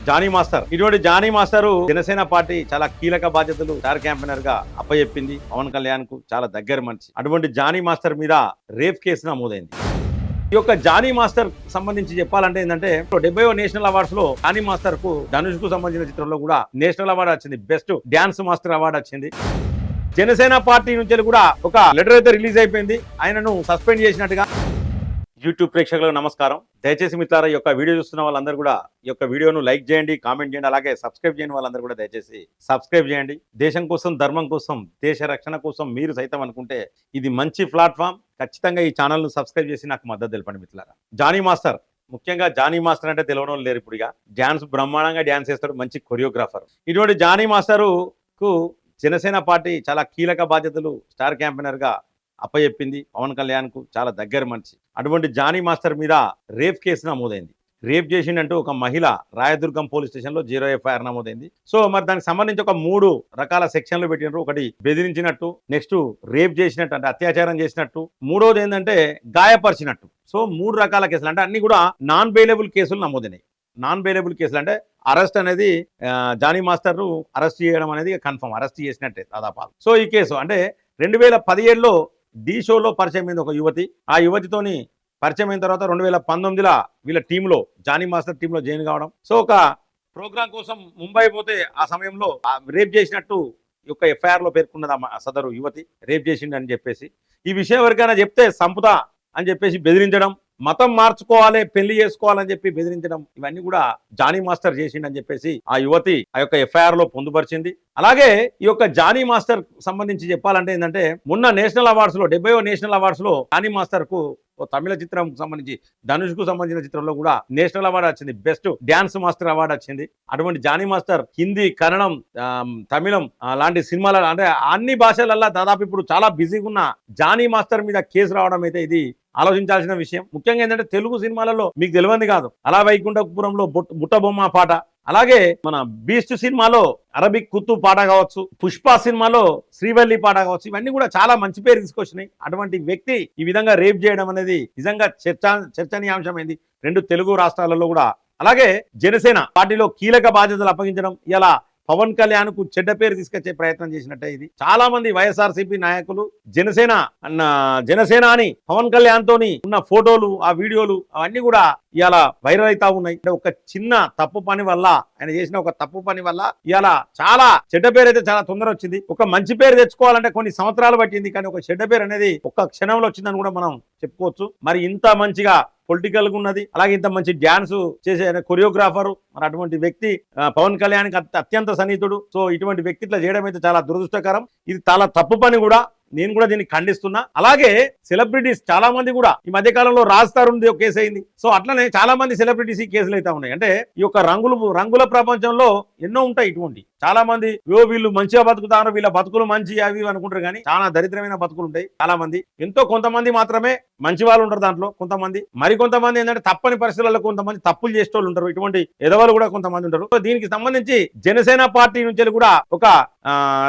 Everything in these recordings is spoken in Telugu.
Johnny master. ఇటువంటి జానీ మాస్టర్ జనసేన పార్టీ చాలా కీలక బాధ్యతలు స్టార్ క్యాంపెయినర్ గా అప్పచెప్పింది. పవన్ కళ్యాణ్ కు చాలా దగ్గర మనిషి. అటువంటి జానీ మాస్టర్ మీద రేప్ కేసు నమోదైంది. ఈ యొక్క జానీ మాస్టర్ సంబంధించి చెప్పాలంటే ఏంటంటే 70వ నేషనల్ అవార్డ్స్ లో జానీ మాస్టర్ కు ధనుష్ కు సంబంధించిన చిత్రంలో కూడా నేషనల్ అవార్డు వచ్చింది. బెస్ట్ డాన్స్ మాస్టర్ అవార్డు వచ్చింది. జనసేన పార్టీ నుంచి కూడా ఒక లెటర్ అయితే రిలీజ్ అయిపోయింది. ఆయనను సస్పెండ్ చేసినట్టుగా. యూట్యూబ్ ప్రేక్షకులకు నమస్కారం. దయచేసి మిత్రులారా, ఈ యొక్క వీడియో చూస్తున్న వాళ్ళందరూ కూడా ఈ యొక్క వీడియోను లైక్ చేయండి, కామెంట్ చేయండి, అలాగే సబ్స్క్రైబ్ చేయని వాళ్ళందరూ కూడా దయచేసి సబ్స్క్రైబ్ చేయండి. దేశం కోసం, ధర్మం కోసం, దేశ రక్షణ కోసం మీరు సైతం అనుకుంటే ఇది మంచి ప్లాట్ఫామ్. ఖచ్చితంగా ఈ ఛానల్ను సబ్స్క్రైబ్ చేసి నాకు మద్దతు తెలపండి మిత్రులారా. జానీ మాస్టర్, ముఖ్యంగా జానీ మాస్టర్ అంటే తెలియని వాళ్ళు లేరు. ఇప్పుడుగా డ్యాన్స్ బ్రహ్మాండంగా డ్యాన్స్ చేస్తాడు, మంచి కొరియోగ్రాఫర్. ఇటువంటి జానీ మాస్టరుకు జనసేన పార్టీ చాలా కీలక బాధ్యతలు స్టార్ క్యాంపెయినర్ గా అప్పచెప్పింది. పవన్ కళ్యాణ్ కు చాలా దగ్గర మనిషి. అటువంటి జానీ మాస్టర్ మీద రేప్ కేసు నమోదైంది. రేప్ చేసిండంటూ ఒక మహిళ రాయదుర్గం పోలీస్ స్టేషన్ లో 0 FIR నమోదైంది. సో మరి దానికి సంబంధించి ఒక 3 రకాల సెక్షన్లు పెట్టినారు. ఒకటి బెదిరించినట్టు, నెక్స్ట్ రేప్ చేసినట్టు అంటే అత్యాచారం చేసినట్టు, మూడోది ఏంటంటే గాయపరిచినట్టు. సో 3 రకాల కేసులు అంటే అన్ని కూడా నాన్ బెయిలబుల్ కేసులు నమోదైనాయి. నాన్ బెయిలబుల్ కేసులు అంటే అరెస్ట్ అనేది జానీ మాస్టర్ అరెస్ట్ చేయడం అనేది కన్ఫర్మ్, అరెస్ట్ చేసినట్టే దాదాపు. సో ఈ కేసు అంటే 2017లో డి షోలో పరిచయం అయింది ఒక యువతి. ఆ యువతితోని పరిచయం అయిన తర్వాత 2019లో వీళ్ళ టీంలో, జానీ మాస్టర్ టీంలో జాయిన్ కావడం. సో ఒక ప్రోగ్రాం కోసం ముంబై పోతే ఆ సమయంలో రేప్ చేసినట్టు యొక్క FIR లో పేర్కొన్నది ఆ సదరు యువతి. రేప్ చేసిండని చెప్పేసి, ఈ విషయం ఎవరికైనా చెప్తే సంపుతా అని చెప్పేసి బెదిరించడం, మతం మార్చుకోవాలి, పెళ్లి చేసుకోవాలని చెప్పి బెదిరించడం, ఇవన్నీ కూడా జానీ మాస్టర్ చేసిండని చెప్పేసి ఆ యువతి ఆ యొక్క FIR లో పొందుపరిచింది. అలాగే ఈ యొక్క జానీ మాస్టర్ సంబంధించి చెప్పాలంటే ఏంటంటే మొన్న నేషనల్ అవార్డ్స్ లో 70వ నేషనల్ అవార్డ్స్ లో జానీ మాస్టర్ కు తమిళ చిత్రం సంబంధించి ధనుష్ కు సంబంధించిన చిత్రంలో కూడా నేషనల్ అవార్డు వచ్చింది. బెస్ట్ డాన్స్ మాస్టర్ అవార్డు వచ్చింది. అటువంటి జానీ మాస్టర్ హిందీ, కన్నడం, తమిళం లాంటి సినిమాల అంటే అన్ని భాషలల్లో దాదాపు ఇప్పుడు చాలా బిజీగా ఉన్న జానీ మాస్టర్ మీద కేసు రావడం అయితే ఇది ఆలోచించాల్సిన విషయం. ముఖ్యంగా ఏంటంటే తెలుగు సినిమాలలో మీకు తెలియంది కాదు, అలా వైకుంఠపురంలో బుట్టబొమ్మ పాట, అలాగే మన బీస్ట్ సినిమాలో అరబిక్ కుత్తు పాట కావచ్చు, పుష్ప సినిమాలో శ్రీవల్లి పాట కావచ్చు, ఇవన్నీ కూడా చాలా మంచి పేరు తీసుకొచ్చినాయి. అటువంటి వ్యక్తి ఈ విధంగా రేప్ చేయడం అనేది నిజంగా చర్చనీయాంశమైంది 2 తెలుగు రాష్ట్రాలలో కూడా. అలాగే జనసేన పార్టీలో కీలక బాధ్యతలు అప్పగించడం ఇలా పవన్ కళ్యాణ్ కు చెడ్డ పేరు తీసుకొచ్చే ప్రయత్నం చేసినట్టే ఇది. చాలా మంది వైఎస్ఆర్సీపీ నాయకులు జనసేన అని పవన్ కళ్యాణ్ తోని ఉన్న ఫోటోలు, ఆ వీడియోలు అవన్నీ కూడా ఇవాళ వైరల్ అవుతా ఉన్నాయి. అంటే ఒక చిన్న తప్పు పని వల్ల, ఆయన చేసిన ఒక తప్పు పని వల్ల ఇవాళ చాలా చెడ్డ పేరు అయితే చాలా తొందర వచ్చింది. ఒక మంచి పేరు తెచ్చుకోవాలంటే కొన్ని సంవత్సరాలు పట్టింది, కానీ ఒక చెడ్డ పేరు అనేది ఒక్క క్షణంలో వచ్చిందని కూడా మనం చెప్పుకోవచ్చు. మరి ఇంత మంచిగా పొలిటికల్ గా ఉన్నది, అలాగే ఇంత మంచి డ్యాన్స్ చేసే కొరియోగ్రాఫర్, మరి అటువంటి వ్యక్తి పవన్ కళ్యాణ్ అత్యంత సన్నిహితుడు. సో ఇటువంటి వ్యక్తి ఇట్లా చేయడం అయితే చాలా దురదృష్టకరం. ఇది చాలా తప్పు పని కూడా. నేను కూడా దీన్ని ఖండిస్తున్నా. అలాగే సెలబ్రిటీస్ చాలా మంది కూడా ఈ మధ్య కాలంలో రాజ్ తరుణ్ ది కేసు అయింది. సో అట్లనే చాలా మంది సెలబ్రిటీస్ ఈ కేసులు అయితే ఉన్నాయి. అంటే ఈ యొక్క రంగుల ప్రపంచంలో ఎన్నో ఉంటాయి. ఇటువంటి చాలా మంది వీళ్ళు మంచిగా బతుకుతారు, వీళ్ళ బతుకులు మంచి అవి అనుకుంటారు, కానీ చాలా దరిద్రమైన బతుకులు ఉంటాయి. చాలా మంది కొంతమంది మాత్రమే మంచి వాళ్ళు ఉంటారు దాంట్లో. మరికొంతమంది ఏంటంటే తప్పని పరిస్థితులలో కొంతమంది తప్పులు చేసే వాళ్ళు ఉంటారు. ఇటువంటి ఎదవలు కూడా కొంతమంది ఉంటారు. సో దీనికి సంబంధించి జనసేన పార్టీ నుంచి కూడా ఒక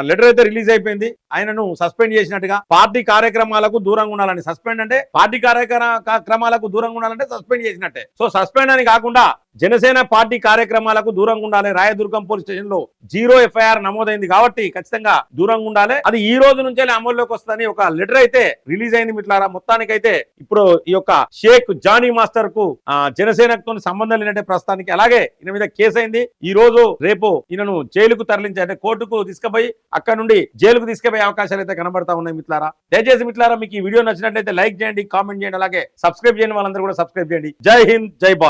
లెటర్ అయితే రిలీజ్ అయిపోయింది. ఆయనను సస్పెండ్ చేసినట్టుగా. పార్టీ కార్యక్రమాలకు దూరంగా ఉండాలని, సస్పెండ్ అంటే పార్టీ కార్యక్రమాలకు దూరంగా ఉండాలంటే సస్పెండ్ చేసినట్టే. సో సస్పెండ్ అని కాకుండా జనసేన పార్టీ కార్యక్రమాలకు దూరంగా ఉండాలి. రాయదుర్గం పోలీస్ స్టేషన్ లో 0 FIR నమోదైంది కాబట్టి ఖచ్చితంగా దూరంగా ఉండాలి. అది ఈ రోజు నుంచే అమల్లోకి వస్తుందని ఒక లెటర్ అయితే రిలీజ్ అయింది మిత్రులారా. మొత్తానికైతే ఇప్పుడు ఈ యొక్క షేక్ జానీ మాస్టర్ కు జనసేనతో సంబంధం లేనట్టే ప్రస్తుతానికి. అలాగే ఈయన మీద కేసు అయింది. ఈ రోజు రేపు ఈయనను జైలుకు తరలించి, అంటే కోర్టుకు తీసుకుపోయి అక్కడ నుండి జైలుకు తీసుకుపోయే అవకాశాలు అయితే కనబడతా ఉన్నాయి మిత్రులారా. దయచేసి మిత్రులారా, మీకు ఈ వీడియో నచ్చినట్లయితే లైక్ చేయండి, కామెంట్ చేయండి, అలాగే సబ్స్క్రైబ్ చేయని వాళ్ళందరూ కూడా సబ్స్క్రైబ్ చేయండి. జై హింద్, జై భారత్.